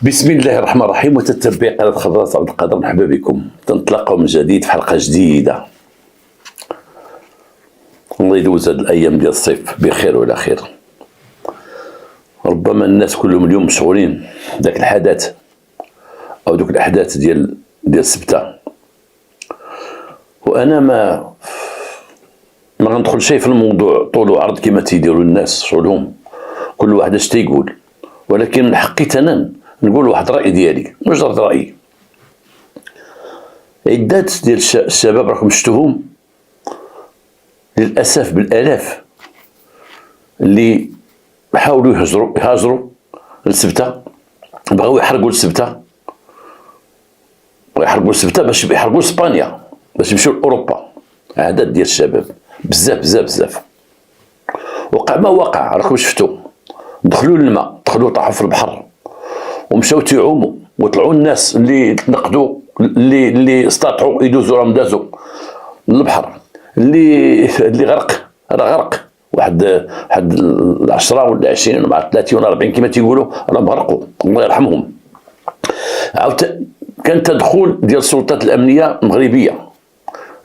بسم الله الرحمن الرحيم. وتتبع قناة خضراء عبد القادر، مرحبا بكم. تنطلقوا من جديد في حلقة جديدة. الله يدوز هاد الأيام ديال الصيف بخير وعلى خير. ربما الناس كلهم اليوم مشغولين داك الحدث أو دوك الأحداث ديال السبتة، وأنا ما غندخل شيء في الموضوع طول وعرض كما تيديروا الناس شغلهم، كل واحد اش تيقول، ولكن من حقي انا نقول واحد الرأي ديالي، مجرد رأيي. عدات ديال الشباب راكم شفتوهم للأسف بالآلاف اللي حاولوا يهاجروا للسبتة، بغاو يحرقوا السبتة، باش يحرقوا اسبانيا، باش يمشيو لاوروبا. عدد ديال الشباب بزاف بزاف بزاف. وقع ما وقع، راكم شفتوا، دخلوا للماء، دخلوا طاحوا في البحر ومشاو تيعوموا، وطلعوا الناس اللي تنقدوا، اللي استطاعوا يدوزوا راهم دازوا للبحر، اللي غرق راه غرق، واحد 10 ولا 20 ولا 30 ولا 40 كما تيقولوا راهم غرقوا، الله يرحمهم. عاود كان تدخل ديال السلطات الامنيه المغربيه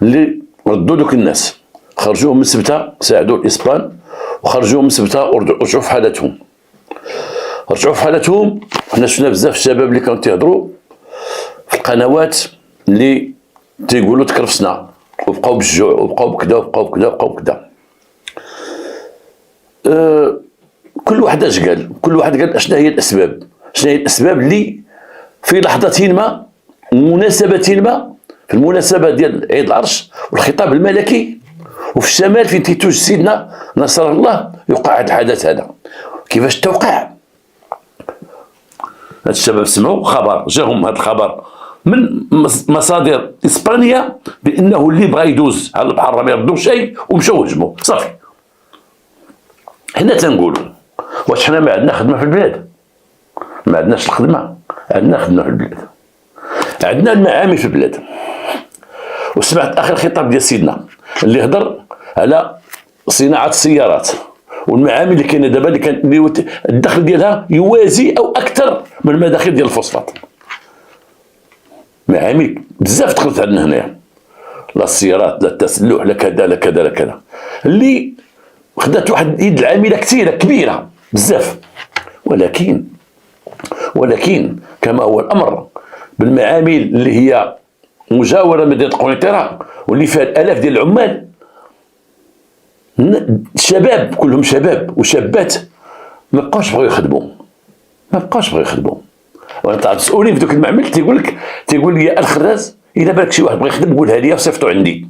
اللي ردوا دوك الناس، خرجوهم من سبته، ساعدوا الاسبان وخرجوهم من سبته ورجعوا في حالتهم. حنا شفنا بزاف الشباب اللي كانوا تيهضروا في القنوات اللي تيقولوا تكرفسنا وبقاو بالجوع وبقاو بكذا. كل واحد اش قال، كل واحد قال شنو هي الاسباب اللي في لحظة ما، مناسبة ما، في المناسبة ديال عيد العرش والخطاب الملكي وفي الشمال فين تيتوج سيدنا نصر الله، يوقع هذا الحدث هذا. كيفاش توقع؟ هاد الشباب سمعوا خبر، جاهم هذا الخبر من مصادر اسبانيا بانه اللي بغى يدوز على البحر ما يردوا شيء، ومشاو هجموا صافي. حنا تنقولوا واش حنا ما عندنا خدمه في البلاد؟ ما عندناش الخدمه، عندنا خدمه في البلاد، عندنا المعامل في البلاد. وسمعت اخر خطاب ديال سيدنا اللي هضر على صناعه السيارات والمعامل اللي كاينه دابا، اللي كان الدخل ديالها يوازي او اكثر من المداخل ديال الفوسفات. معامل بزاف دخلت عندنا هنايا، لا السيارات لا التسلح لا كذا لا كذا لا كذا، اللي خدات واحد يد العامله كثيره كبيره بزاف. ولكن كما هو الامر بالمعامل اللي هي مجاوره مدينه قنيطره واللي فيها الالاف ديال العمال، الشباب كلهم شباب وشابات ما بقاوش بغاو يخدموا. وانا تعرف مسؤولين في دوك المعمل تيقول لي يا الخراز، الا بالك شي واحد بغى يخدم قولها لي وصيفطوا عندي.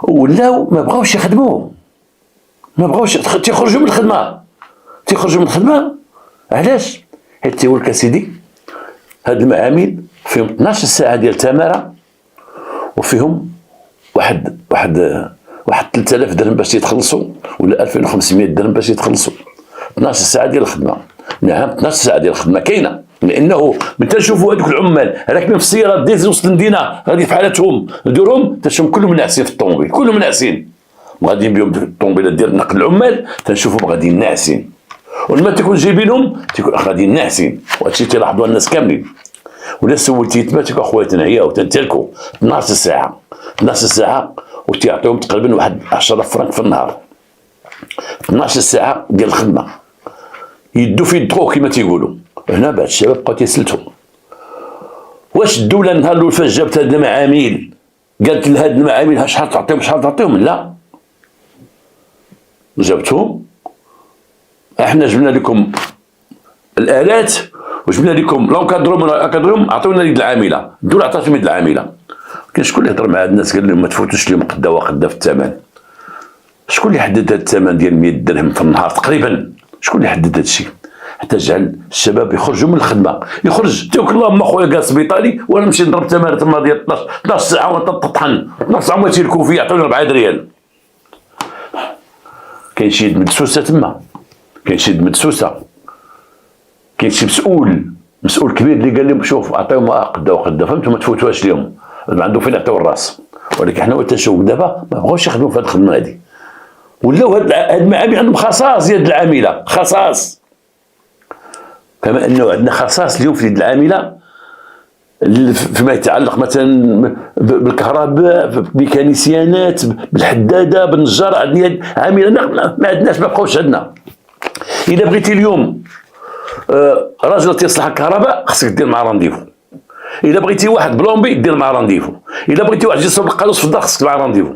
ولاو ما بغاوش يخدموا، ما بغاوش تيخرجوا من الخدمه. علاش؟ حيت تيقول لك اسيدي هاد المعامل فيهم 12 ساعه ديال تماره، وفيهم واحد 3000 درهم باش يتخلصوا، ولا 2500 درهم باش يتخلصوا. 12 ساعه ديال الخدمه. نعم 12 ساعه ديال الخدمه كاينه، لانه من تنشوفوا هذوك العمال راكبين في السيارات ديال وسط المدينه غادي في حالتهم نديرهم، تنشوفهم كلهم ناعسين في الطوموبيل، كلهم ناعسين غاديين بهم الطوموبيلات ديال نقل العمال، تنشوفهم غاديين ناعسين، ولما تكون جايبينهم تيكون غاديين ناعسين. وهادشي تيلاحظوا الناس كاملين. ولا سولتي تما تيقول اخويا تنعياو تنتلكوا 12 ساعه وتيعطيهم تقريبا واحد 10 فرنك في النهار. 12 ساعه ديال الخدمه يدو في الدخو كما تيقولوا. هنا بعض الشباب بقاو تيسلتوا، واش الدوله النهار الاول فاش جابت هاد المعامل قالت لهاد المعامل شحال تعطيهم؟ لا، جابتهم احنا جبنا لكم الالات وجبنا لكم لونكادروم، عطيونا يد العامله، الدوله عطاتهم يد العامله. كاين شكون اللي يهضر مع هاد الناس قال لهم ما تفوتوش لهم قدا وقدا في الثمن؟ شكون اللي حدد هاد الثمن ديال 100 درهم في النهار تقريبا؟ شكون اللي حدد هاد الشيء؟ حتى جعل الشباب يخرجوا من الخدمه، يخرج تيقول اللهم اخويا قال سبيطالي وانا نمشي نضرب تماره تما ديال 12 ساعه وتطحن 12 ساعه ما تيركوا فيا يعطوني 4 ريال. كاين شي يد مدسوسه تما، كاين شي مسؤول كبير اللي قال لهم شوف عطيهم قدا وقدا، فهمتوا؟ ما تفوتوهاش لهم، ما عندهم فين يعطيو الراس. ولكن حنا تنشوفوا دابا ما بغاوش يخدموا في هذه الخدمه هذه، ولاو هاد المعامل عندهم خصاص ديال العامله، خصاص كما انه عندنا خصائص اليوم في اليد العامله فيما يتعلق مثلا بالكهرباء، بالميكانيسيانات، بالحداده، بالنجار، عندنا يد عامله ما عندناش، ما بقاوش عندنا. اذا بغيتي اليوم راجل تيصلح الكهرباء خصك دير معاه رانديفو. اذا بغيتي واحد بلومبي دير معاه رانديفو. اذا بغيتي واحد يصوب القالوس في الدار خصك معاه رانديفو.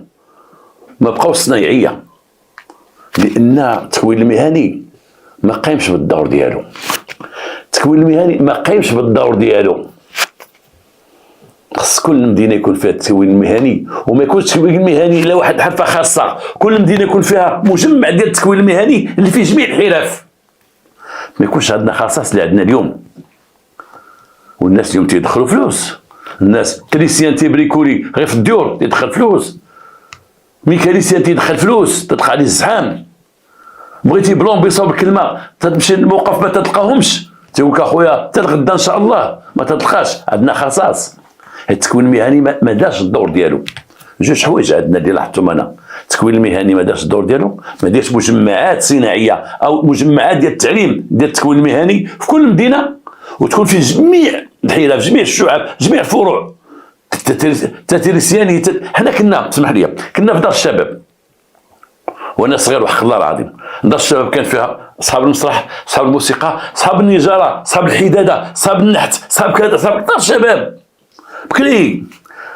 ما بقاوش صنايعيه، لان التكوين المهني ما قايمش بالدور ديالو. التكوين المهني ما قايمش بالدور ديالو. خص كل مدينه يكون فيها التكوين المهني، وما يكونش التكوين المهني الا واحد حرفه خاصه. كل مدينه يكون فيها مجمع ديال التكوين المهني اللي فيه جميع الحرف. ما يكونش عندنا خصائص اللي عندنا اليوم. والناس اليوم تيدخلوا فلوس. الناس كريستيان تيبريكولي غير في الديور تيدخل فلوس. ميكانيسيان تيدخل فلوس، تدخل عليه الزحام. بغيتي بلومبي يصاوب الكلمه تمشي للموقف ما تلقاهمش، تيقول لك اخويا حتى الغدا ان شاء الله ما تلقاش. عندنا خصائص. التكوين المهني ما دارش الدور ديالو. جوج حوايج عندنا اللي لاحظتهم انا. التكوين المهني ما دارش الدور ديالو، ما دارش مجمعات صناعيه او مجمعات ديال التعليم ديال التكوين المهني في كل مدينه، وتكون في جميع الحرف، جميع الشعب، جميع الفروع. التتريسياني حنا كنا، اسمح لي، كنا في دار الشباب وانا صغير، وحق الله العظيم. دار الشباب كان فيها اصحاب المسرح، اصحاب الموسيقى، اصحاب النجاره، اصحاب الحداده، اصحاب النحت، اصحاب كذا، اصحاب دار الشباب بكري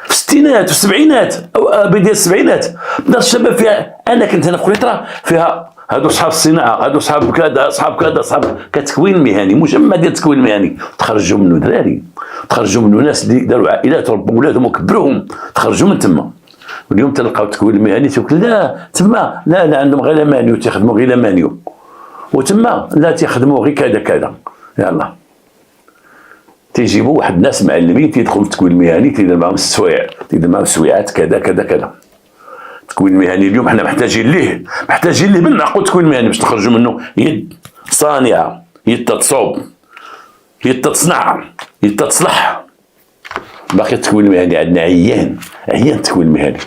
في الستينات والسبعينات او بدايه السبعينات. دار الشباب فيها، انا كنت هنا في قريطره، فيها هادو صحاب الصناعه، هادو صحاب كذا، صحاب كذا، صحاب كتكوين مهني، مجمع ديال التكوين المهني. تخرجوا منه دراري، تخرجوا منه ناس اللي داروا عائلات وربوا ولادهم وكبروهم، تخرجوا من تما. واليوم تلقاو التكوين المهني تيقول لا تما لا عندهم غير مانيو، تيخدموا غير مانيو، وتما لا تيخدموا غير كذا كذا. يلا تيجيبوا واحد الناس معلمين تيدخلوا في التكوين المهني، تيدير معاهم السوايع، تيدير معاهم السويعات كذا كذا كذا. التكوين المهني اليوم حنا محتاجين ليه بالمعقول التكوين المهني باش نخرجوا منه يد صانعه، يد تصوب، يد تصنع، يد تصلح. باقي التكوين المهني عندنا عيان التكوين المهني.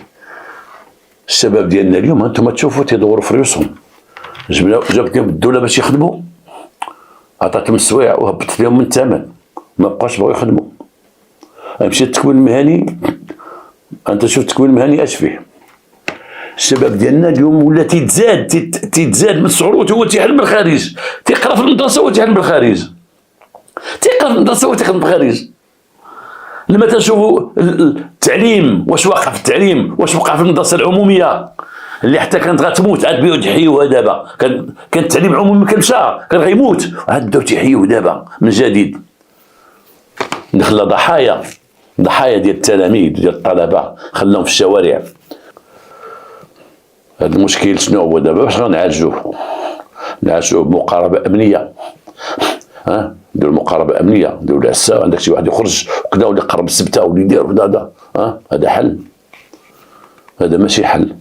الشباب ديالنا اليوم انتم تشوفوا تيدوروا في ريوسهم. جابت لهم الدوله باش يخدموا، عطاتهم السوايع وهبطت لهم من الثمن، ما بقاش بغاو يخدموا. مشى التكوين المهني، انت شوف التكوين المهني اش فيه. الشباب ديالنا اليوم ولا تيتزاد من الصعود، هو تيحلم بالخارج، تيقرا في المدرسه هو تيحلم بالخارج، تيقرا في المدرسه هو تيخدم بالخارج. لما تنشوفوا التعليم، واش واقع في التعليم، واش وقع في المدرسه العموميه اللي حتى كانت غتموت عاد بداو تحيوها دابا. كان التعليم العمومي كان مشى، كان غيموت، عاد بداو تيحيوه دابا من جديد. دخلنا ضحايا ديال التلاميذ ديال الطلبه، خلاهم في الشوارع. هذا المشكل شنو هو دابا؟ باش غنعالجوه؟ نعالجوه بمقاربه امنيه. نديرو مقاربه امنيه، نديرو العسا، عندك شي واحد يخرج وكذا ولا يقرب السبته ولا يدير وكذا، هذا حل؟ هذا ماشي حل.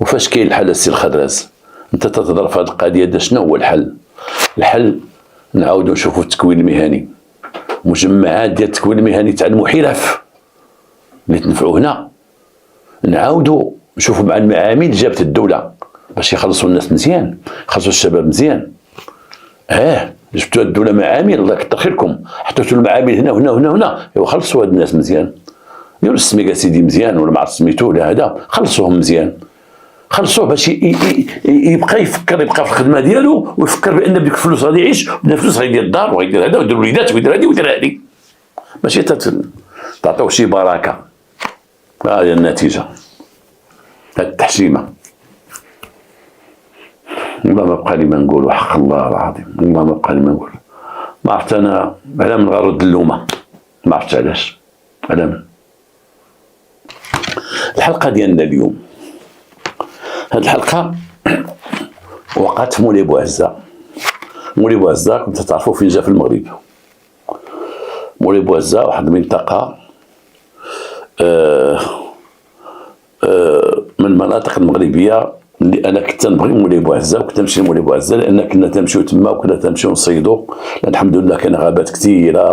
وفاش كاين الحل السي الخضراز؟ انت تتهضر في هذه القضيه دا شنو هو الحل؟ الحل نعاودو نشوفو التكوين المهني، مجمعات ديال التكوين المهني تاع المحرف اللي تنفعو هنا. نعاودو نشوفو مع المعامل اللي جابت الدوله باش يخلصوا الناس مزيان، يخلصوا الشباب مزيان. جبتوا الدوله معامل، الله يكثر خيركم، حطيتوا المعامل هنا وهنا وهنا وهنا، ايوا خلصوا هاد الناس مزيان. ديروا السميكا سيدي مزيان، ولا ما عرفت سميتو ولا هذا، خلصوهم مزيان، خلصوه باش يبقى يفكر، يبقى في الخدمه ديالو، ويفكر بان بديك الفلوس غادي يعيش، وبدا الفلوس غيدير الدار وغيدير هذا ويدير الوليدات ويدير هذه ويدير هذه، ماشي تعطيو شي بركه. هذه النتيجه، هاد التحشيمه. والله ما بقى لي ما نقول، حق الله العظيم، والله ما بقى لي ما نقول. ما عرفت انا على من غنرد اللومه، ما عرفتش علاش، على من. الحلقه ديالنا اليوم، هاد الحلقه وقعت في مولي بوعزه. مولي بوعزه كنت تعرفوا فين جا في المغرب. مولي بوعزه واحد المنطقه من المناطق المغربيه اللي انا كنت نبغي مولي بوعزه، وكنت نمشي لمولي بوعزه لان كنا تنمشيو تما وكنا تنمشيو نصيدو، لان الحمد لله كاين غابات كثيره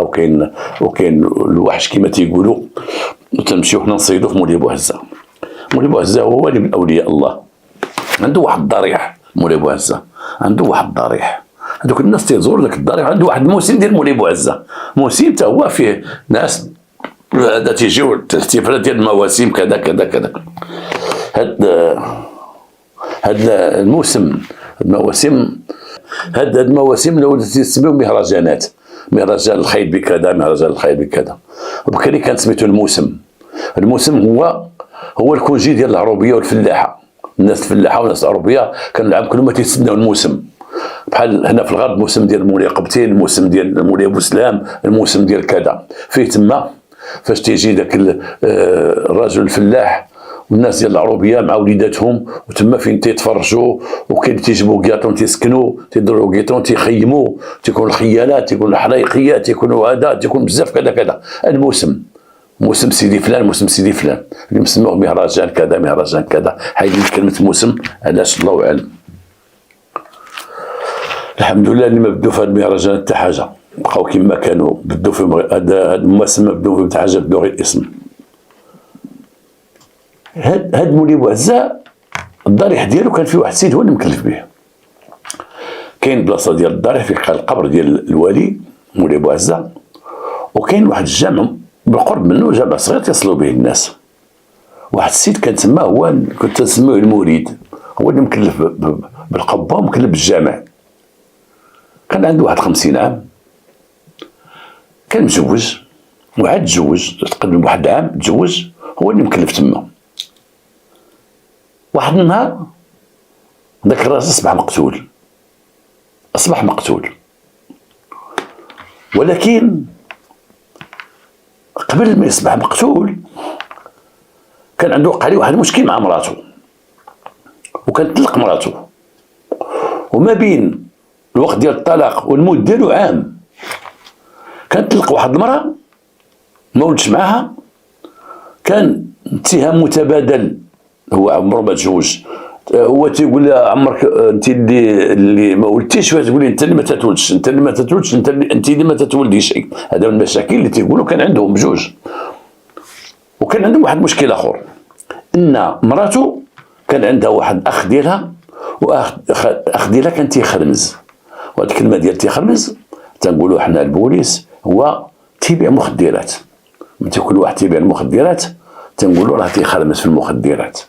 وكاين الوحش كما تيقولوا، وتنمشيو حنا نصيدو في مولي بوعزه. مولي بوعزه هو ولي من اولياء الله، عنده واحد الضريح. مولي بوعزه عنده واحد الضريح، هذوك الناس تيزوروا ذاك الدار. عنده واحد الموسم ديال مولاي بوعزه، موسم حتى هو فيه ناس هذا تيجيو الاحتفالات ديال المواسم كذا كذا كذا. هاد الموسم، هاد المواسم لو تسميو مهرجانات، مهرجان الخيط بكذا، مهرجان الخيط بكذا، وبالتالي كان سميتو الموسم. الموسم هو الكونجي ديال العروبيه والفلاحه، الناس الفلاحه والناس العروبيه كانوا العام كله ما تيتسناو الموسم. بحال هنا في الغرب الموسم ديال مولاي قبتين، الموسم ديال مولاي بوسلام، الموسم ديال كذا. فيه تما فاش تيجي داك الرجل الفلاح والناس ديال العروبيه مع وليداتهم، وتما فين تيتفرجوا، وكاين تيجيبوا كياطون تيسكنوا، تيضربوا كياطون تيخيموا، تيكون الخيالات، تيكون الحريقيات، تيكونوا هذا، تيكون بزاف كذا كذا. الموسم موسم سيدي فلان، موسم سيدي فلان، اللي مسموه مهرجان كذا، مهرجان كذا. حيدين كلمه موسم علاش الله اعلم. الحمد لله اللي ما بدو في هذا المهرجان حتى حاجه، بقاو كما كانوا. بدو في هذا الموسم ما بدو في حتى حاجه، بدو غير اسم. هاد مولاي بوعزه الضريح ديالو كان فيه واحد السيد هو اللي مكلف به. كاين بلاصه ديال الضريح فيه القبر ديال الوالي مولاي بوعزه، وكاين واحد الجامع بالقرب منه، جامع صغير تصلوا به الناس. واحد السيد كان تما هو كنت نسميوه المريد، هو اللي مكلف بالقبه ومكلف بالجامع. كان عنده واحد 50 عام، كان متزوج وعاد تزوج، تقدم بواحد العام تزوج، هو اللي مكلف تما. واحد النهار ذاك الراجل اصبح مقتول. ولكن قبل ما يصبح مقتول كان عنده وقع عليه واحد المشكل مع مراته، وكان طلق مراته، وما بين الوقت ديال الطلاق والموت ديالو عام. كان طلق واحد المراه ما ولدش معاها، كان اتهام متبادل، هو عمره ما تزوج، هو تيقول لها عمرك انت اللي ما ولدتيش، تقول لي انت اللي ما تتولدش، انت اللي ما تتولدش، انت اللي ما تتولديش. هذا من المشاكل اللي تيقولوا كان عندهم بجوج. وكان عندهم واحد المشكل اخر، ان مراته كان عندها واحد اخ ديالها، واخ ديالها كان تيخرمز. وهاد الكلمه ديال تيخرمز تنقولوا حنا البوليس هو تيبيع مخدرات. ملي كل واحد تيبيع المخدرات تنقولوا راه تيخرمز في المخدرات.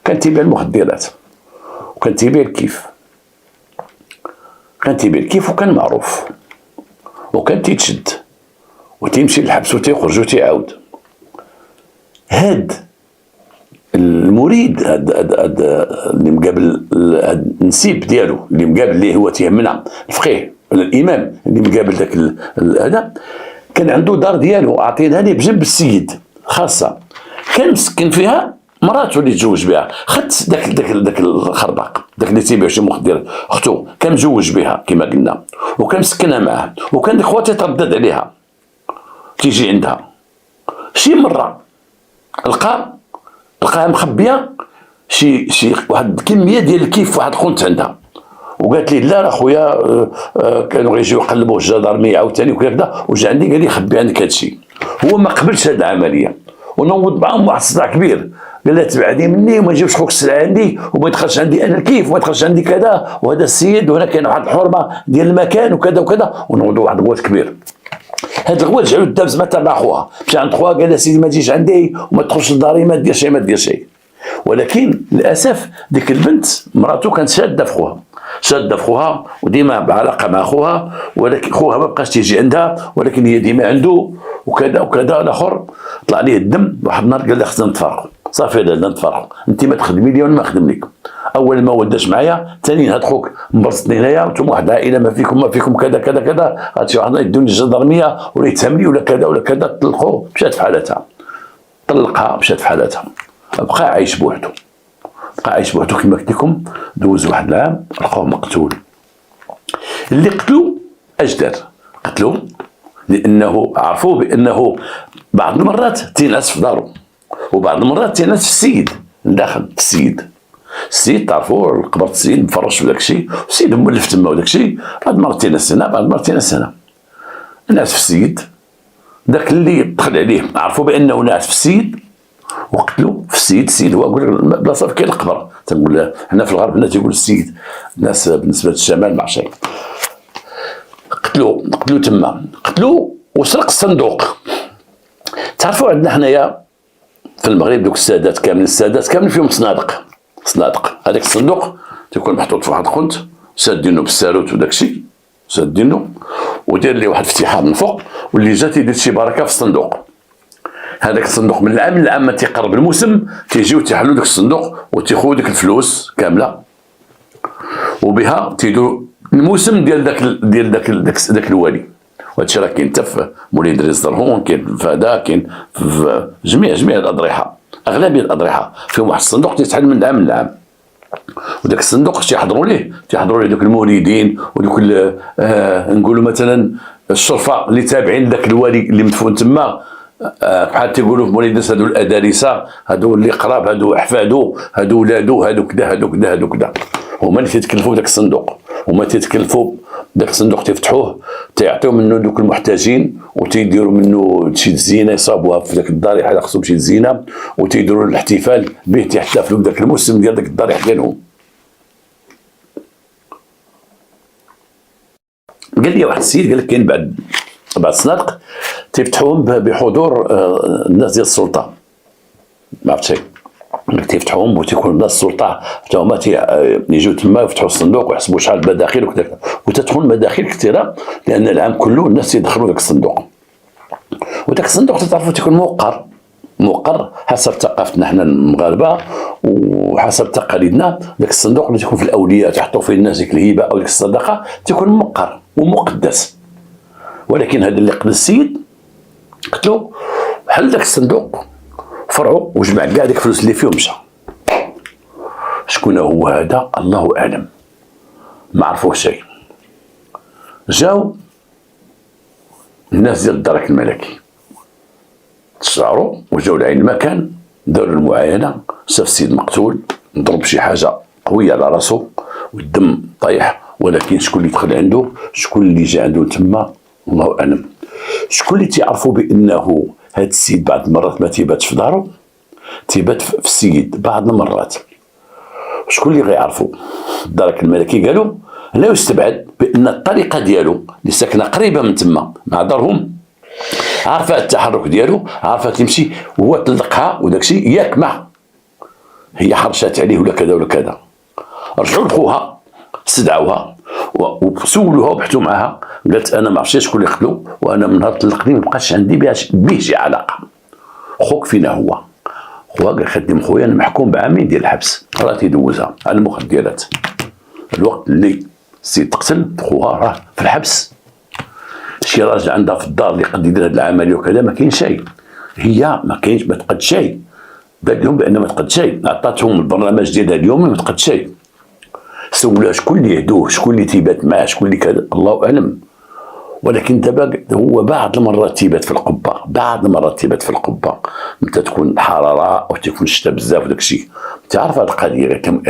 كان تيبيع المخدرات وكان تيبيع الكيف، وكان معروف، وكان تيتشد وتيمشي للحبس وتيخرج وتيعاود. هاد المريد، هاد اللي مقابل النسيب ديالو اللي مقابل ليه هو تيهمنا الفقيه ولا الامام اللي مقابل ذاك هذا، كان عنده دار ديالو عاطينها ليه بجنب السيد خاصه، كان مسكن فيها مراته اللي تزوج بها. خدت داك الخرباق، داك اللي تيبيع شي مخدرات، اختو كان مزوج بها كما قلنا، وكان مسكنها معاه، وكان داك خواتها تردد عليها تيجي عندها. شي مره لقاها مخبيه شي واحد الكميه ديال الكيف، واحد الخنت عندها، وقالت لي لا خويا كانوا غيجيو يقلبوا الجدارميه عاوتاني وكذا، وجا عندي قال لي خبي عندك هادشي. هو ما قبلش هاد العمليه، ونوض معاهم واحد الصداع كبير، قال لها تبعدي مني وما تجيبش خوك السلعه عندي، وما يدخلش عندي انا الكيف، وما يدخلش عندي كذا، وهذا السيد، وهنا كاين واحد الحرمه ديال المكان وكذا وكذا، ونوضوا واحد الغوات كبير. هاد الغوات جعلوا الدابز ما تبع خوها، مشى عند خوها قال لها سيدي ما تجيش عندي وما تدخلش لداري، ما دير شيء ما دير شيء. ولكن للاسف ديك البنت مراته كانت شاده في خوها وديما بعلاقه مع خوها، ولكن خوها ما بقاش تيجي عندها، ولكن هي ديما عنده وكذا وكذا. الاخر طلع عليه الدم، واحد النهار قال لها خصنا نتفارقوا، صافي لا نتفارقوا، انت ما تخدمي لي وانا ما نخدم لك. اول ما وداش معايا، ثاني هاد خوك مبسطني هنايا، وانتم واحد العائله ما فيكم كذا كذا كذا، غاتمشي واحد يدوني الجدرميه ولا يتهم لي ولا كذا ولا كذا. طلقوه، مشات في حالتها، طلقها مشات في حالتها، بقى عايش بوحده كما قلت لكم. دوز واحد العام لقوه مقتول. اللي قتلوا اجدر، قتلوه لانه عرفوا بانه بعض المرات تينعس في دارو، وبعض المرات تينعس في السيد داخل السيد تعرفوا قبر السيد مفرش في داك الشيء، السيد مولف تما وداك الشيء، بعض المرات تينعس هنا، بعض المرات تينعس هنا. نعس في السيد، داك اللي دخل عليه عرفوا بانه نعس في السيد وقتلوا في السيد هو بلاصه كاين القبر. تنقول حنا في الغرب هنا تيقول السيد، الناس بالنسبه للشمال مع شيء. قتلو تما، قتلو وسرق الصندوق. تعرفوا عندنا حنايا في المغرب دوك السادات كاملين فيهم صنادق. هذاك الصندوق تيكون محطوط في واحد الخنت، سادينو بالساروت وداكشي، سادينو ودير ليه واحد الافتتاح من فوق، واللي جا تيدير شي بركه في الصندوق. هذاك الصندوق من العام للعام ما تيقرب الموسم تيجيو تيحلوا داك الصندوق وتيخذوا ديك الفلوس كامله، وبها تيديروا الموسم ديال داك الوالي. وهادشي راه كاين حتى في مولين دريس درهون، كاين في هذا، كاين في جميع الأضرحة، أغلبية الأضرحة فيهم واحد الصندوق تيتحل من العام للعام. وداك الصندوق تيحضروا ليه دوك المريدين ودوك نقولوا مثلا الشرفاء اللي تابعين لذاك الوالي اللي مدفون تما، بحال تيقولوا في مولين دريس هادو الأدارسة، هادو اللي قراب، هادو أحفادو، هادو ولادو، هادو كذا، هما اللي تيتكلفوا بداك الصندوق. هما تيتكلفوا داك الصندوق تيفتحوه، تيعطيو منه دوك المحتاجين، وتيديروا منه شي تزينه يصابوها في داك الضريح على خصهم شي تزينه، وتيديروا الاحتفال به، تيحتفلوا بداك الموسم ديال داك الضريح ديالهم. قال لي واحد السيد، قال لك كاين بعد الصنادق تيفتحوهم بحضور الناس ديال السلطه، ما عرفت شي تيفتحوهم وتيكون الناس السلطه حتى هما يجيو تما يفتحوا الصندوق ويحسبوا شحال المداخيل وكذا، وتدخل مداخيل كثيره لان العام كله الناس يدخلوا ذاك الصندوق. وداك الصندوق تعرفوا تيكون موقر حسب ثقافتنا حنا المغاربه وحسب تقاليدنا. ذاك الصندوق اللي تيكون في الاولياء تحطوا فيه الناس ديك الهبه او ديك الصدقه تيكون موقر ومقدس. ولكن هذا اللي قتل السيد قتلو، حل ذاك الصندوق فرعو وجمع كاع ديك الفلوس اللي فيه ومشى. شكون هو هذا؟ الله اعلم، ما عرفوه شيء. جاو الناس ديال الدرك الملكي تشعروا وجاو لعين المكان، داروا المعاينه، شاف السيد مقتول ضرب شي حاجه قويه على راسو والدم طايح، ولكن شكون اللي دخل عنده، شكون اللي جا عنده تما، الله اعلم. شكون اللي تيعرفوا بانه هاد السيد بعض المرات ما تيباتش في دارو، تيبات في السيد بعض المرات. شكون اللي غيعرفوا؟ الدرك الملكي قالوا لا يستبعد بان الطريقه ديالو اللي ساكنه قريبه من تما مع دارهم، عارفه التحرك ديالو، عارفه تمشي، وهو طلقها وداكشي ياك ما هي حرشات عليه ولا كذا ولا كذا. رجعوا لخوها استدعوها وسولوها وبحثوا معها، قالت انا ما عرفتش شكون اللي قتلو، وانا من نهار طلقني ما بقاش عندي به شي علاقه. خوك فينا هو؟ خوها قال خدم خويا انا محكوم بعامين ديال الحبس، راه تيدوزها على المخدرات. الوقت اللي السيد تقتل خوها راه في الحبس. شي راجل عندها في الدار اللي قد يدير هاد العمليه وكذا ما كاين شيء، هي ما كاينش، ما تقد شيء، بان لهم بان ما تقد شيء، عطاتهم البرنامج ديالها اليومي ما تقد شيء. سولها شكون اللي يهدوه، شكون اللي تيبات معاه، شكون اللي كذا، الله اعلم. ولكن دابا هو بعض المرات تيبات في القبه، متى تكون الحراره او تيكون الشتا بزاف وداك الشيء. تعرف هاد القضيه؟ قالت لهم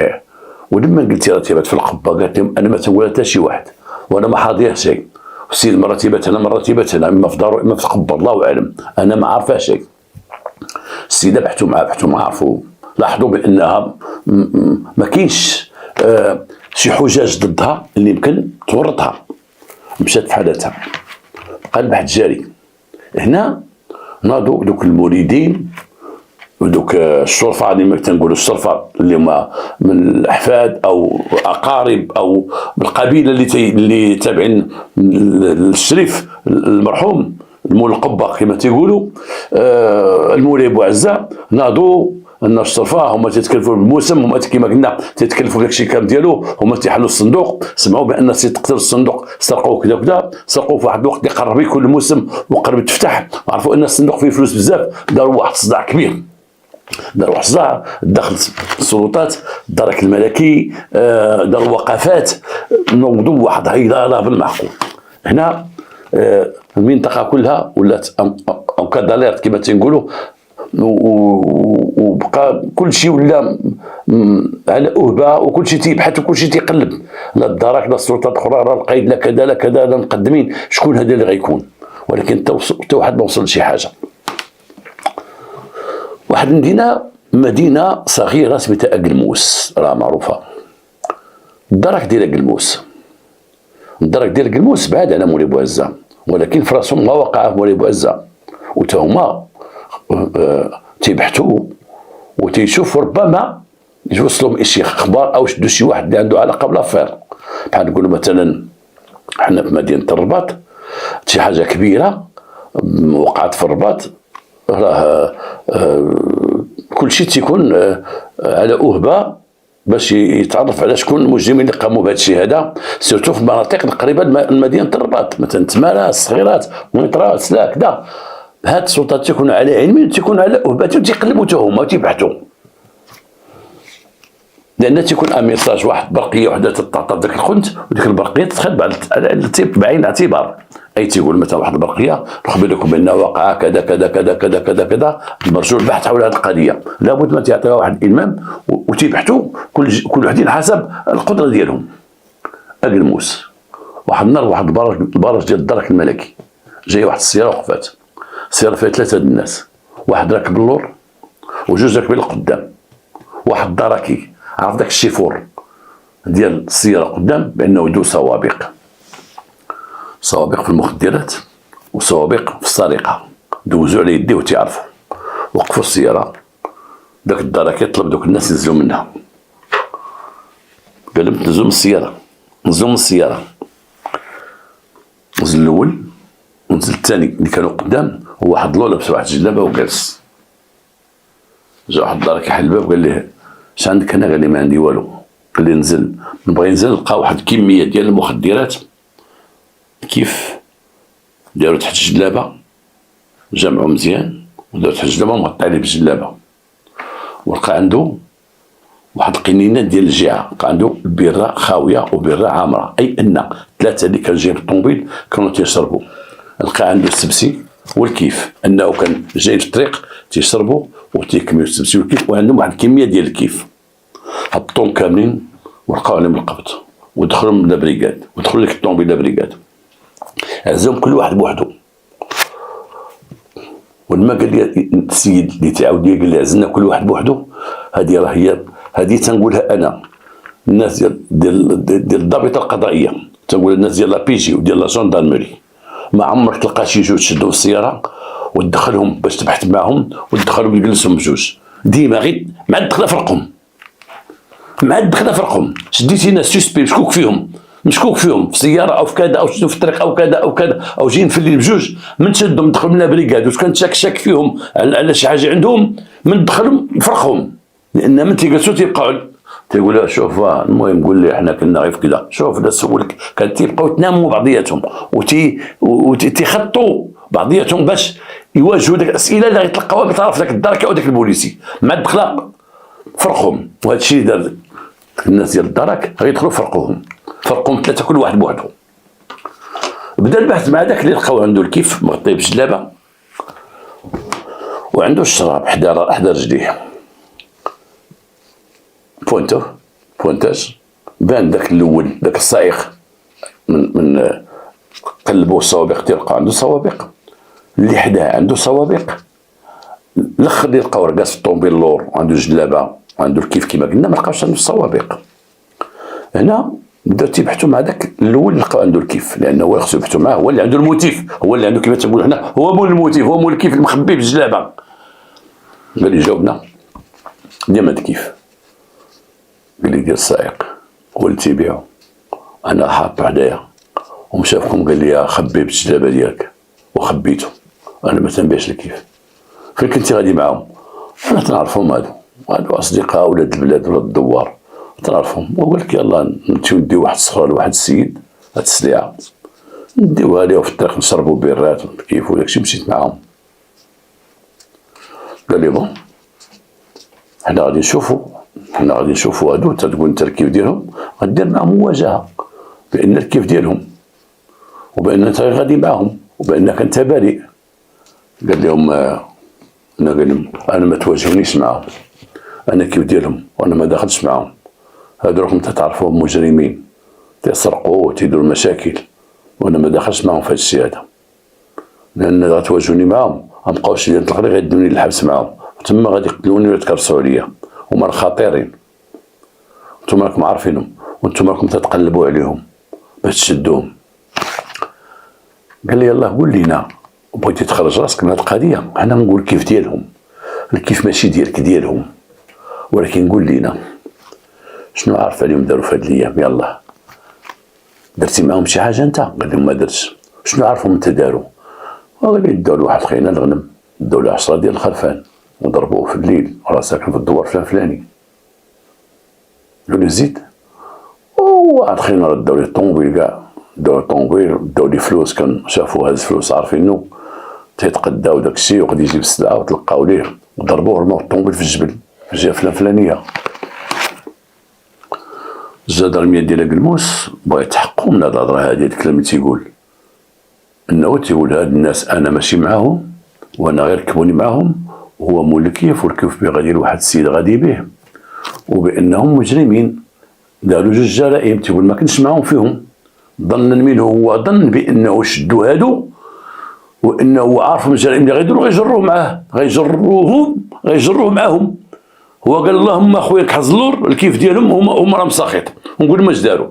ولما قلتي راه تيبات في القبه قالت لهم انا ما تنقولها حتى شي واحد وانا ما حاضيه شيء. السيد مرة تيبات هنا مرة تيبات هنا، اما في دارو اما في القبه، الله اعلم، انا ما عارفه شيء. السيده بحثوا معها عرفوا، لاحظوا بانها ما كاينش شي حجاج ضدها اللي يمكن تورطها، مشات في حالتها. بقى البحث جاري. هنا ناضوا دوك المريدين ودوك الشرفاء اللي تنقولوا الشرفاء اللي هما من الاحفاد او اقارب او بالقبيله اللي تابعين للشريف المرحوم المول القبه كما تيقولوا، المولى بوعزه. ناضوا ان الشرفاء هما تيتكلفوا بالموسم، هما كما قلنا تيتكلفوا داكشي كامل ديالو، هما تيحلوا الصندوق. سمعوا بان تقتل الصندوق، سرقوا كذا سرقوا في واحد الوقت اللي قرب يكون الموسم وقرب تفتح، عرفوا ان الصندوق فيه فلوس بزاف، داروا واحد الصداع كبير، دخلت السلطات، الدرك الملكي، داروا وقفات، نوضوا واحد هيلاله بالمعقول. هنا المنطقه كلها ولات انكاداليرت كما تنقولوا، وبقى كل شيء ولا على أهبة، وكل شيء تيبحث وكل شيء تيقلب، لا الدرك لا السلطات الاخرى لا القيد لا كذا لا كذا لا مقدمين شكون هذا اللي غيكون. ولكن حتى واحد ما وصل لشي حاجه. واحد مدينه صغيره سميتها أقلموس، راه معروفه. الدرك ديال أقلموس الدرك ديال قلموس بعاد على مولاي بوعزة، ولكن في راسهم ما وقع في مولاي بوعزة، وتا هما تيبحثوا وتيشوفوا ربما يوصلهم شي اخبار او شدوا شي واحد اللي عنده علاقه بالافير. بحال نقولوا مثلا حنا في مدينه الرباط شي حاجه كبيره وقعت في الرباط، راه كلشي تيكون على أهبة باش يتعرف على شكون المجرمين اللي قاموا بهذا الشيء هذا، سيرتو في المناطق القريبه لمدينه الرباط، مثلا تمارا، الصغيرات، مطرا، سلا، كذا. هاد السلطات تيكونوا على علم، تيكونوا على أهبة، وتيقلبوا حتى هما وتيبحثوا، لان تيكون ان ميساج واحد برقيه وحده تتعطى في ذاك الخنت، وديك البرقيه تدخل بعين الاعتبار، اي تيقول مثلا واحد البرقيه نخبر لكم بان وقع كذا كذا كذا كذا كذا كذا، المرجو البحث حول هذه القضيه، لابد ما تعطيها واحد الالمام وتيبحثوا كل واحد حسب القدره ديالهم. اقلموس واحد النهار واحد البرج ديال الدرك الملكي، جاي واحد السياره وقفات، السياره فيها 3 الناس، واحد راكب اللور وجوج راكبين القدام، واحد دركي عرف داك الشيفور ديال السياره قدام بانه ذو سوابق في المخدرات وسوابق في السرقه، دوزوا على يديه وتيعرفوا، وقفوا السياره، داك الدركي طلب دوك الناس ينزلوا منها، قال لهم نزلوا من السياره، نزلوا من السياره، نزل الاول ونزل الثاني اللي كانوا قدام، هو واحد لو لابس واحد الجلابه وجالس. جا واحد الدركي حل الباب وقال ليه اش عندك هنا؟ قال لي ما عندي والو. قال لي نزل، نبغي ننزل نلقى واحد الكميه ديال المخدرات كيف داروا تحت الجلابه، جمعوا مزيان وداروا تحت الجلابه ومغطى عليه بالجلابه، ولقى عنده واحد القنينه ديال الجيعه، لقى عنده البيره خاويه وبيره عامره، اي ان 3 اللي كانوا جايين بالطوموبيل كانوا تيشربوا. لقى عنده السبسي والكيف، انه كان جاي في الطريق تيشربوا وتيكملوا السبسي والكيف، وعندهم واحد الكميه ديال الكيف، هبطوهم كاملين ولقاو عليهم القبض ودخلوا من لابريكاد، ودخلوا لك الطوموبيل لابريكاد، عزهم كل واحد بوحدو. ولما قال لي السيد اللي تعاود لي قال لي عزلنا كل واحد بوحدو، هذه راه هي هذه تنقولها انا الناس ديال الضابطه القضائيه، تنقول الناس ديال لابيجي وديال لا جوندارمري، ما عمرك تلقى شي جوج تشدوا في السياره وتدخلهم باش تبحث معاهم وتدخلهم يجلسهم بجوج، ديما غير مع الدخله فرقهم، مع الدخله فرقهم، شديتي ناس سوسبي مشكوك فيهم في سياره او في كذا او شدوا في الطريق او كذا او كذا او جايين في الليل بجوج، من تشدهم تدخل من بريكاد، واش كان شاك فيهم على شي حاجه عندهم، من دخلهم فرقهم، لان من تيجلسوا تيبقاو تيقول شوف المهم قول لي احنا كنا غير في كذا، شوف لا سولك كان تيبقاو تناموا بعضياتهم وتيخطوا بعضياتهم باش يواجهوا ديك الاسئله اللي غيتلقاوها بطرف ذاك الدركه او ذاك البوليسي، مع الدخله فرقهم. وهذا الشيء دار الناس ديال الدرك غيدخلوا فرقوهم 3 كل واحد بوحدو. بدا البحث مع داك اللي لقاو عنده الكيف مغطيه بالجلابه وعنده الشراب حدا رجليه، بوينتاج بان داك الاول داك السائق من قلبوا السوابق تلقى عنده سوابق، اللي حداه عنده سوابق، الاخر اللي لقاو رقاص في الطوموبيل اللور وعنده جلابه وعنده الكيف كما قلنا ما لقاوش عنده السوابق. هنا بداو تيبحثوا مع داك الاول اللي لقاو عنده الكيف، لانه هو خصو يبحثوا معاه، هو اللي عنده الموتيف، هو اللي عنده كما تنقولوا حنا هو مول الموتيف، هو مول الكيف المخبي بالجلابه. قال لي جاوبنا ديما هاد الكيف، قال لي ديال السائق هو اللي تيبيعو، انا حاط حدايا ومشافكم قال لي خبي بالجلابه ديالك وخبيته، انا ما تنبيعش الكيف. فين كنتي غادي معاهم؟ انا تنعرفهم هادو اصدقاء ولاد البلاد ولاد الدوار تنعرفهم، وقال لك يلا نمشيو نديو واحد الصخره لواحد السيد هاد السليعه نديوها ليه، وفي الطريق نشربوا بيرات كيف وداكشي. مشيت معاهم قال لي بون حنا غادي نشوفوا هادو تتقول انت الكيف ديالهم، غدير معاهم مواجهه بان الكيف ديالهم وبان انت غادي معاهم وبانك انت بريء. قال لهم انا ما تواجهونيش معاهم، انا كيف ديالهم وانا ما داخلش معاهم، هادو راكم تتعرفوهم مجرمين تيسرقوا وتيديروا مشاكل، وانا ما داخلش معاهم في هاد الشيء هذا، لان غتواجهوني معاهم غنبقاوش لي نطلق غيدوني للحبس معاهم وتما غادي يقتلوني ويتكرسوا عليا، هما خطيرين، نتوما راكم عارفينهم وانتم راكم تتقلبوا عليهم باش تشدوهم. قال لي يلاه قول لينا بغيتي تخرج راسك من هاد القضيه، انا نقول كيف ديالهم، الكيف ماشي ديالك ديالهم، ولكن قول لينا شنو عارفه اليوم داروا في هاد الايام. يلاه درتي معاهم شي حاجه انت؟ قال لهم ما درتش. شنو عارفهم انت داروا؟ قال لي داو واحد الخينا الغنم، داو له 10 ديال الخرفان وضربوه في الليل راه ساكن في الدوار فلان. قال له زيد، واحد الخينا راه داو ليه الطوموبيل كاع، داو الطوموبيل، داو ليه فلوس، كان شافو هاز فلوس عارفينو، تيتقداو داكشي وغادي يجيب السلعه وتلقاو ليه وضربوه رماو الطوموبيل في الجبل في الجهه فلانيه. الجدرميه ديال قلموس بغا يتحققوا من هاد الهضره هادي، هاد الكلام اللي تيقول انه تيقول هاد الناس انا ماشي معاهم وانا غير ركبوني معاهم، وهو مول الكيف والكيف بيه غادي واحد السيد غادي به، وبانهم مجرمين داروا جوج جرائم، تيقول ما كنتش معاهم فيهم، ظنا منه هو ظن بانه شدوا هادو وانه عارف الجرائم اللي غيديروا غيجروه معاه، غيجروه معاهم. هو قال اللهم اخويا كحز اللور الكيف ديالهم هما راه مساخط، ونقول ما اش داروا.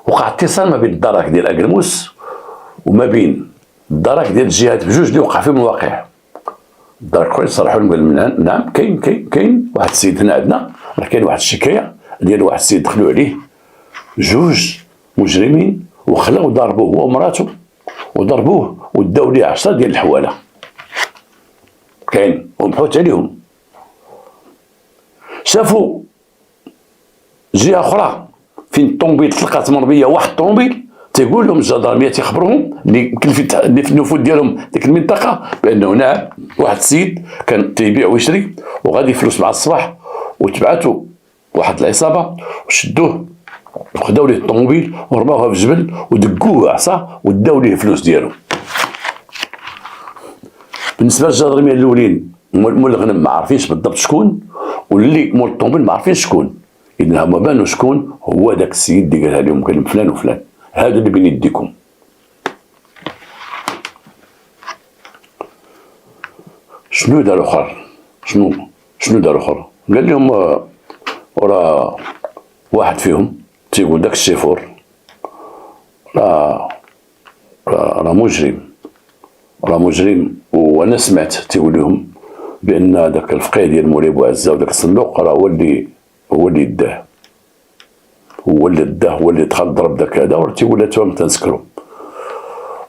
وقع اتصال ما بين الدرك ديال اقلموس وما بين الدرك ديال الجهات بجوج اللي وقع فيهم الواقع. الدرك الاخرين صرحوا لهم قال نعم كاين واحد السيد هنا عندنا، راه كاين واحد الشكايه ديال واحد السيد دخلوا عليه جوج مجرمين وخلاو ضربوه هو ومراته، وضربوه وداو ليه 10 ديال الحواله كاين ومبحوث عليهم. شافوا جهه اخرى فين الطوموبيل تلقات مرميه، واحد الطوموبيل تيقول لهم الجدرميه تيخبروهم اللي في النفوذ ديالهم ديك المنطقه بانه نعم واحد السيد كان تيبيع ويشري وغادي فلوس مع الصباح، وتبعتوا واحد العصابه وشدوه وخداو ليه الطوموبيل ورماوها في الجبل ودقوه عصا وداو ليه الفلوس ديالو. بالنسبه للجدرميه الاولين مول الغنم ما عارفينش بالضبط شكون، واللي مول الطوموبيل ما عارفينش شكون، اذا هما بانوا شكون هو داك السيد اللي قالها لهم، قال لهم فلان وفلان، هادو اللي بين يديكم. شنو داروا اخر؟ شنو داروا اخر؟ قال لهم راه واحد فيهم تيقول داك الشيفور راه مجرم، وانا سمعت تيقول لهم بان داك الفقيه ديال مولاي بوعزه وداك الصندوق راه هو اللي داه، هو اللي دخل ضرب داك هذا، وراه تيقول لها توام تنسكرو،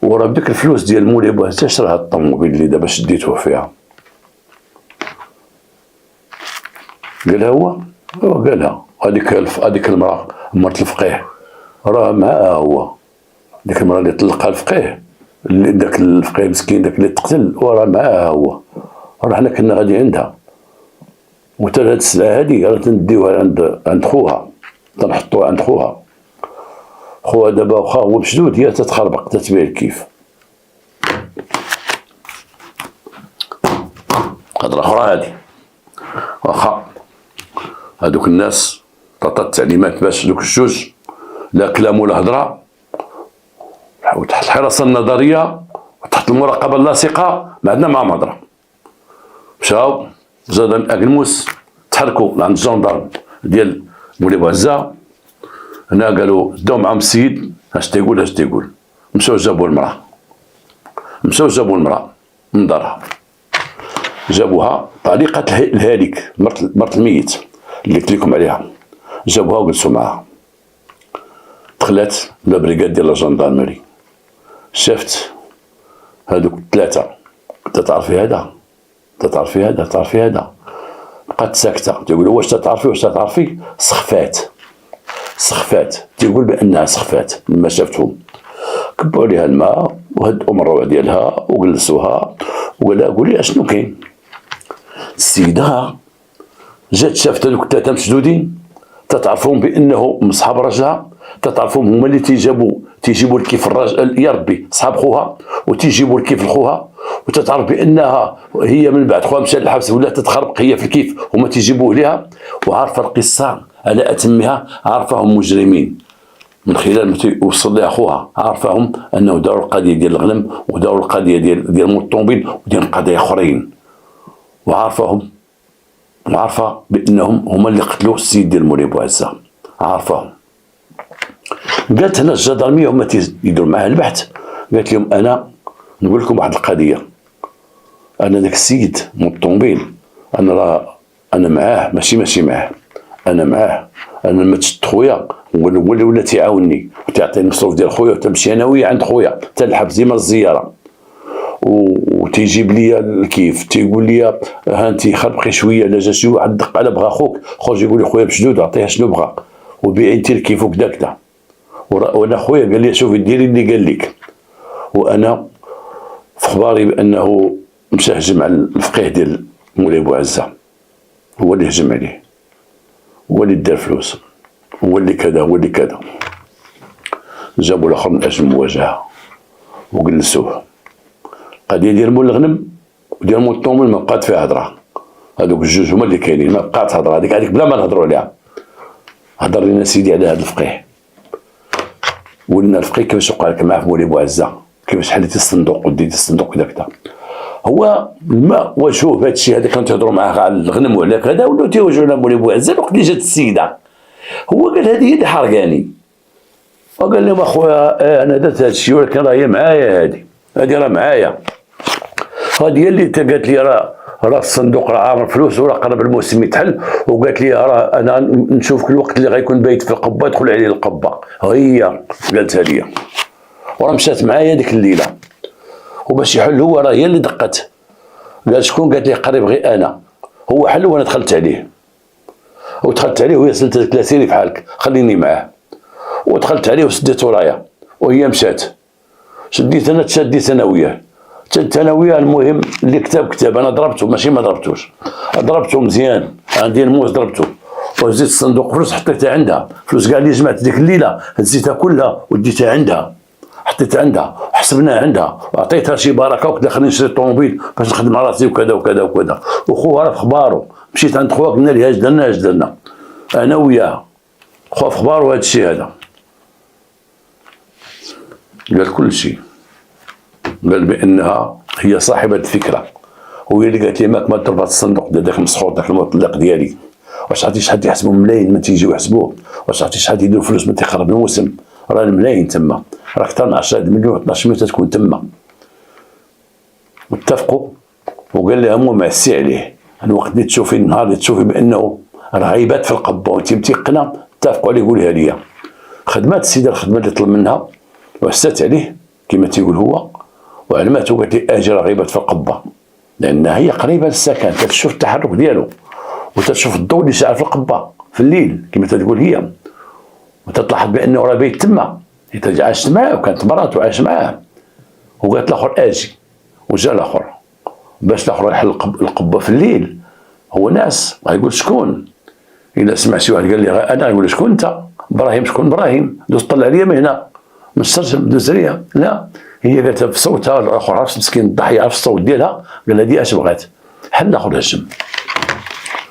وراه بديك الفلوس ديال مولاي بوعزه شرا هاد الطوموبيل اللي دابا شديتوه فيها. قالها هو قالها هذيك المراه مرت الفقيه راه معاه، هو ديك المراه اللي طلقها الفقيه، اللي داك الفقيه مسكين داك اللي تقتل وراه معاه هو، راه حنا كنا غادي عندها، وتا هاد السلعه هادي راه تنديوها عند خوها، تنحطوها عند خوها دابا واخا هو مشدود هي تتخربق تتبيع الكيف. هضره اخرى هادي، واخا هادوك الناس تعطات التعليمات باش دوك الجوج لا كلام ولا هضره، وتحت الحراسه النظريه وتحت المراقبه اللاصقه ما عندنا معاهم هضره. مشاو زاد اقلموس تحركوا عند الجندرم ديال مولاي بوعزه، هنا قالوا داو معاهم السيد اش تيقول، مشاو جابوا المراه من دارها، جابوها طليقه الهالك مرت الميت اللي قلت لكم عليها، جابوها وجلسوا معاها. دخلت لا بريغاد ديال الجندرمري، شافت هادوك الثلاثه، تعرفي هذا، بقات ساكته، تقول واش تعرفي سخفات، تقول بانها سخفات لما شافتهم، كبوا عليها الماء وهدوا من الروع ديالها وجلسوها، وقال لها قولي اشنو كاين. السيده جات شافت هذوك الثلاثه مشدودين، تتعرفهم بانه من صحاب راجلها، تتعرفهم هما اللي تيجيبوا الكيف الراجل يا ربي صحاب خوها وتيجيبوا الكيف لخوها، وتتعرف بانها هي من بعد خوها مشات للحبس ولا تتخربق هي في الكيف هما تيجيبوه ليها، وعارفه القصه على اتمها، عارفاهم مجرمين من خلال ما وصل لها خوها، عارفاهم انه داروا القضيه ديال الغنم وداروا القضيه ديال مول الطوموبيل وديال قضايا اخرين، وعارفه بانهم هما اللي قتلوا السيد ديال مولاي بوعزه، عارفاهم. قالت هنا الجدرميه هما يديروا معها البحث، قالت لهم انا نقول لكم واحد القضيه، انا داك السيد من الطوموبيل انا معاه، ماشي معاه، انا معاه، انا لما تشد خويا ولا تيعاونني وتعطيني المصروف ديال خويا، وتمشي انا وياه عند خويا حتى الحبس ديما الزياره، وتيجيب لي الكيف، تيقول لي ها انت خربقي شويه، لا جا شي واحد دق على بغا خوك خرج يقول لي خويا بشدود عطيه شنو بغا، وبيعي انت الكيف وكذا كذا. وانا خويا قال لي شوفي ديري اللي قال لك، وانا في اخباري بانه مشى هجم على الفقيه ديال مولاي بوعزه، هو اللي هجم عليه، هو اللي دار فلوس، هو اللي كذا، هو اللي كذا. جابوا الاخر من اجل المواجهه وجلسوه. القضيه ديال مول الغنم وديال مول الطوموبيل ما بقات فيها هضره، هذوك الجوج هما اللي كاينين، ما بقات هضره، هذيك بلا ما نهضروا عليها. هضر لنا سيدي على هذا الفقيه، ولنا الفقيه كيفاش وقع لك معاه في مولاي بوعزه، كيفاش حليتي الصندوق وديتي الصندوق كذا كذا. هو ما واجهوه بهذا الشيء هذا، كانوا تيهضروا معاه على الغنم وعلى كذا، ولاو تيواجهوا على مولاي بوعزه. الوقت اللي جات السيده هو قال هذه هي اللي حرقاني، وقال لهم اخويا انا درت هذا الشيء ولكن راه هي معايا، هذه راه معايا، هذه هي اللي قالت لي راه الصندوق راه عامر فلوس وراه قرب الموسم يتحل، وقالت لي راه انا نشوفك الوقت اللي غيكون بايت في القبه ادخل عليه القبه، هي قالتها لي، وراه مشات معايا ديك الليله. وباش يحل هو راه هي اللي دقت، قال شكون؟ قالت لي قريب غير انا، هو حل وانا دخلت عليه، ودخلت عليه وهي سلت ثلاثيني بحالك خليني معاه، ودخلت عليه وسديت ورايا وهي مشات، شديت انا تشديت انا وياه، شدت انا وياه. المهم اللي كتاب انا ضربته، ماشي ما ضربتوش، ضربته مزيان عندي الموس، ضربته وهزيت الصندوق فلوس حطيتها عندها، فلوس كاع اللي جمعت ديك الليله هزيتها كلها وديتها عندها، حطيتها عندها وحسبناها عندها وعطيتها شي بركه، وقلت لها خليني نشري الطوموبيل باش نخدم على راسي وكذا وكذا وكذا. وخوها راه في اخباره، مشيت عند خوها قلنا لها اش درنا انا وياه، خوها في اخباره هذا الشيء هذا، قال كل شيء، قال بانها هي صاحبه الفكره، وهي اللي قالت لي ماك ما تضرب الصندوق داك مسخوط داك المطلق ديالي، واش عرفتي شحال تيحسبوا ملايين ما تيجيو يحسبوه، واش عرفتي شحال تيديروا فلوس ما تيخرب الموسم، راه الملايين تما، راه اكثر من 10 مليون 12 مليون تتكون تما. واتفقوا، وقال لها مو معسي عليه، الوقت اللي تشوفي النهار اللي تشوفي بانه راه غيبات في القبه وانت متيقنه، اتفقوا عليه قولها لي. خدمات السيده الخدمه اللي طلب منها وحسات عليه كما تيقول هو، وعلماته قالت لي اجي راه غيبات في القبه، لانها هي قريبه للسكن، تتشوف التحرك ديالو وتتشوف الضوء اللي شاعل في القبه في الليل كما تقول هي، وتتلاحظ بانه راه بيت تما، حيت عاشت معاه وكانت مراته عايشه معاه. وقالت الاخر اجي، وجا الاخر باش الاخر يحل القبه في الليل، هو ناس غيقول شكون، الا سمع شي واحد قال لي انا يقول شكون انت؟ ابراهيم. شكون ابراهيم؟ دوز طلع عليا من هنا من السرجم، دوز عليا. لا، هي قالتها بصوتها، الاخر عرف مسكين الضحيه عرف الصوت ديالها، قال لها دي اش بغات، حل الاخر هجم،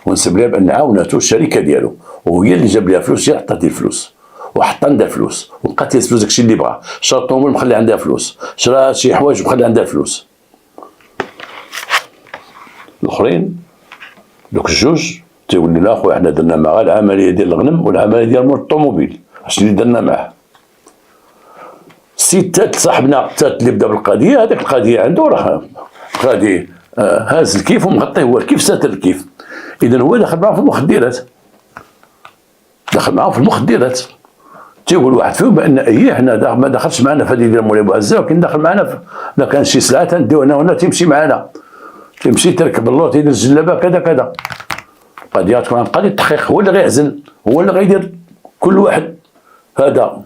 ونسب لها بان عاونته الشركه ديالو، وهي اللي جاب لها فلوس، هي عطاتي الفلوس وحط عندها فلوس وبقات هي فلوس داكشي اللي بغا، شرا الطوموبيل مخلي عندها فلوس، شرا شي حوايج مخلي عندها فلوس. الاخرين دوك الجوج تيقول لي لا خويا حنا درنا معاه العمليه ديال الغنم والعمليه ديال مول الطوموبيل، اش اللي درنا معاه. السيد تات صاحبنا تات اللي بدا بالقضيه، هذاك القضيه عنده راه غادي هاز الكيف ومغطيه، هو الكيف ساتر الكيف، اذا هو دخل معاه في المخدرات، دخل معاه في المخدرات. تيقول واحد فيهم بان ايه حنا ما دخلش معنا في هذه ديال مولاي بوعزه، ولكن دخل معنا الا كان شي سلعه تنديو هنا وهنا تيمشي معنا، تيمشي تركب اللور تيدير الجلابه كذا كذا. القضيه تكون قضيه تحقيق، هو اللي غيعزل، هو اللي غيدير كل واحد. هذا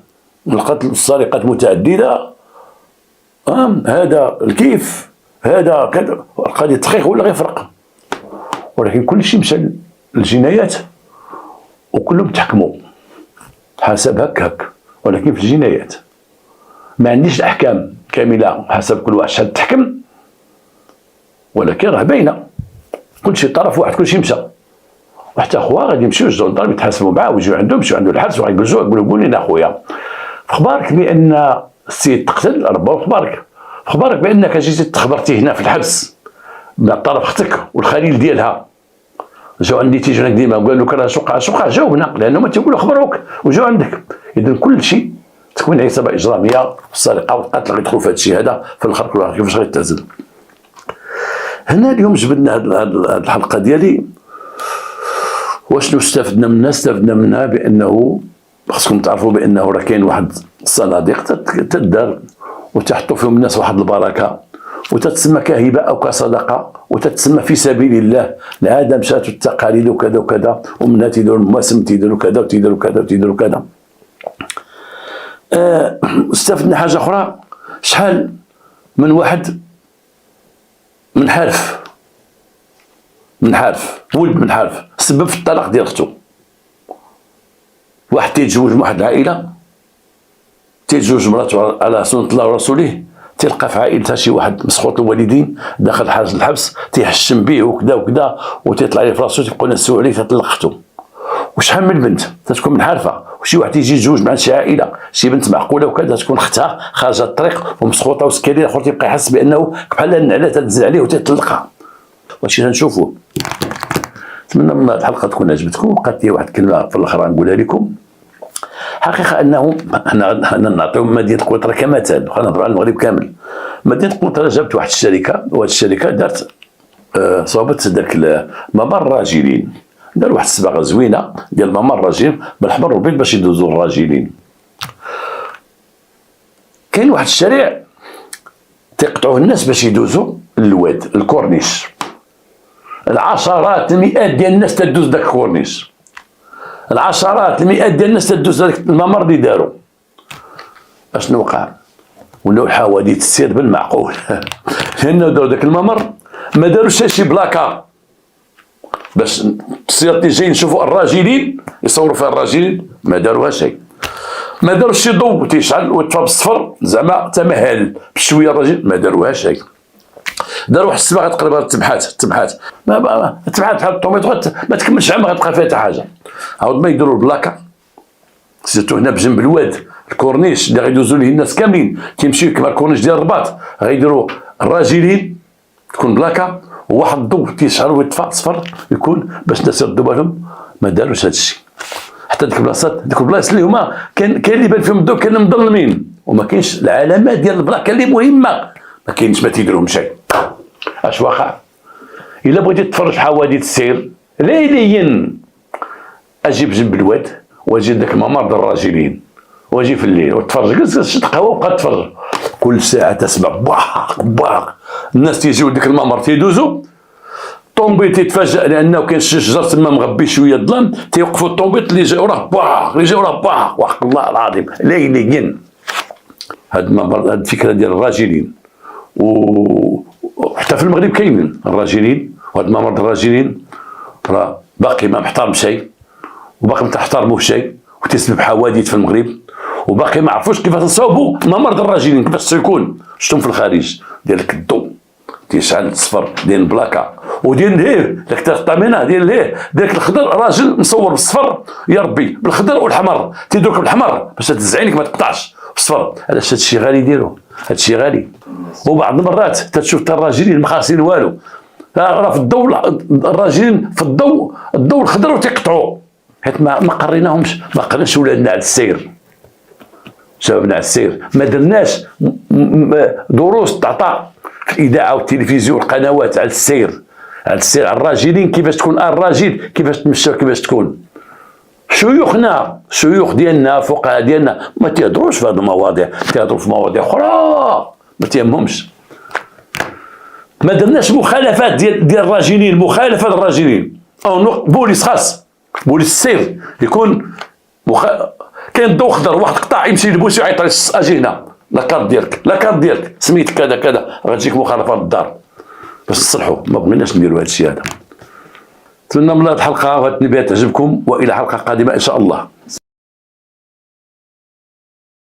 القتل السرقات متعدده، هذا الكيف، هذا كذا، القضيه التحقيق هو اللي غيفرق. ولكن كل شيء مشى للجنايات وكلهم تحكموا حسب هك، ولكن في الجنايات ما عنديش الاحكام كامله حسب كل واحد شحال تحكم، ولكن راه باينه كل شيء طرف واحد كل شيء مشى. وحتى خوها غادي يمشيو الجندرم يتحاسبوا معاه ويجيو عنده، يمشيو عنده الحبس وغيجلسوه يقولوا قول لنا خويا اخبارك بان السيد تقتل، ربما اخبارك بانك جيتي تخبرتي هنا في الحبس من طرف اختك والخليل ديالها، جاو عندي تيجي هناك ديما قالوا لك راه شقع جاوبنا لانه ما تيقولوا خبروك وجاو عندك. اذا كل شيء تكون عصابه اجراميه والسرقه والقتل غيدخلوا في هذا الشيء هذا في الاخر كل واحد كيفاش غيتعزل. هنا اليوم جبدنا هذه الحلقه ديالي واشنو استفدنا منها؟ استفدنا منها بانه خصكم تعرفوا بانه راه كاين واحد الصناديق تدار وتحطوا فيهم الناس واحد البركه وتتسمى كهبه او كصدقه وتتسمى في سبيل الله. لهذا مشات التقاليد وكذا وكذا ومنها تيديروا المواسم تيديروا كذا وتيديروا كذا وتيديروا كذا. استفدنا حاجه اخرى. شحال من واحد منحرف ولد منحرف سبب في الطلاق ديال اختو. واحد تيتزوج من واحد العائله، تيتزوج مراته على سنه الله ورسوله، تلقى في عائلتها شي واحد مسخوط الوالدين داخل حاجه الحبس تيحشم به وكذا وكذا وتيطلع ليه في راسو تيبقوا نسوا عليه تطلق اختو. وشحال من بنت تتكون منحرفه وشي واحد يجي يتزوج مع شي عائله شي بنت معقوله وكذا تكون اختها خارجه الطريق ومسخوطه وسكريه، الاخر تيبقى يحس بانه بحال النعله تنزل عليه وتيطلقها. وهادشي تنشوفوه. نتمنى من الحلقه تكون عجبتكم. بقات لي واحد الكلمه في الاخر نقولها لكم. حقيقه انه حنا نعطيو مدينه قنيطره كمثال، خلينا نهضروا على المغرب كامل. مدينه قنيطره جابت واحد الشركه وهاد الشركه دارت صوبت داك ممر الراجلين، دار واحد الصباغه زوينه ديال ممر الراجلين بالاحمر والبيض باش يدوزوا الراجلين. كاين واحد الشارع تيقطعوه الناس باش يدوزوا الواد الكورنيش، العشرات المئات ديال الناس تدوز داك الكورنيش، العشرات المئات ديال الناس تدوز داك الممر اللي داروا. اشنو وقع؟ ولاو الحوادث تسير بالمعقول لانه داروا داك الممر ما داروش شي بلاكا باش السيارات اللي جايين يشوفوا الراجلين يصوروا فيها الراجلين، ما داروها شيء. ما داروش شي ضوء تيشعل ويطفى بالصفر زعما تمهل بشويه الراجل، ما داروها شيء. داروا واحد الصباغه تقريبا التمحات ما التمحات بحال الطوميط ما تكملش عام غتلقى فيها حتى حاجه. عاود ما يديروا البلاكه سيرتو هنا بجنب الواد الكورنيش اللي غيدوزوا ليه الناس كاملين كيمشيو كما الكورنيش ديال الرباط، غيديروا الراجلين تكون بلاكه وواحد الضوء تيشعل ويطفى صفر يكون باش الناس يردوا بالهم. ما داروش هذا الشيء. حتى ديك البلايص اللي هما كاين اللي بان فيهم الضوء كاين مظلمين وما كاينش العلامات ديال البلاكه اللي مهمه، ما كاينش، ما تيديروهم شيء. اش واقع؟ الا بغيتي تفرج حوادث السير ليليا اجي بجنب الواد واجي داك الممر ديال الراجلين واجي في الليل وتفرج، جلس شد قهوه وبقى تفرج. كل ساعه تسمع باق باق، الناس تيجيو لديك الممر تيدوزوا، الطومبيل تيتفاجئ لانه كاين شي شجر تما مغبي شويه الظلام، تيوقفوا الطومبيل اللي جاي وراه باق اللي جاي وراه باق، وحق الله العظيم ليليا. هاد الممر هاد الفكره ديال الراجلين وحتى في المغرب كاينين الراجلين، وهاد الممر ديال الراجلين راه باقي ما محترم شيء وباقي ما تحترموه شيء وتسبب حوادث في المغرب، وباقي ما عرفوش كيفاش نصاوبوا الممر ديال الراجلين كيفاش يكون. شفتم في الخارج ديالك الضوء تيشعل الصفر ديال البلاكه وديال لهيه داك الطامينه ديال لهيه داك الخضر راجل مصور بالصفر يا ربي بالخضر والحمر تيدرك بالحمر باش تزعينك ما تقطعش بالصفر. علاش هادشي غالي يديروه؟ هادشي غالي. وبعض المرات تتشوف حتى الراجلين ما خاصين والو، راه في الضوء الراجلين في الضوء الخضر وتيقطعوا حيت ما قريناهمش، ما قريناش ولادنا على السير، شبابنا على السير، ما درناش دروس تعطى في الاذاعه والتلفزيون والقنوات على السير على الراجلين كيفاش تكون الراجل كيفاش تمشى كيفاش تكون. شيوخ ديالنا فقهاء ديالنا ما تيهضروش في هذه المواضيع، تيهضروا في مواضيع اخرى ما تيهمهمش. ما درناش مخالفات ديال الراجلين، مخالفه الراجلين او بوليس خاص بوليس السير يكون كاين الضوء خضر واحد قطع يمشي للبوليس يعيط عليه اجي هنا لاكارت ديالك سميتك كذا كذا غتجيك مخالفه للدار باش تصلحوا. ما بغيناش نديروا هذا الشيء هذا. نتمنى من هذه الحلقه وهذه التنبيهات تعجبكم والى حلقه قادمه ان شاء الله.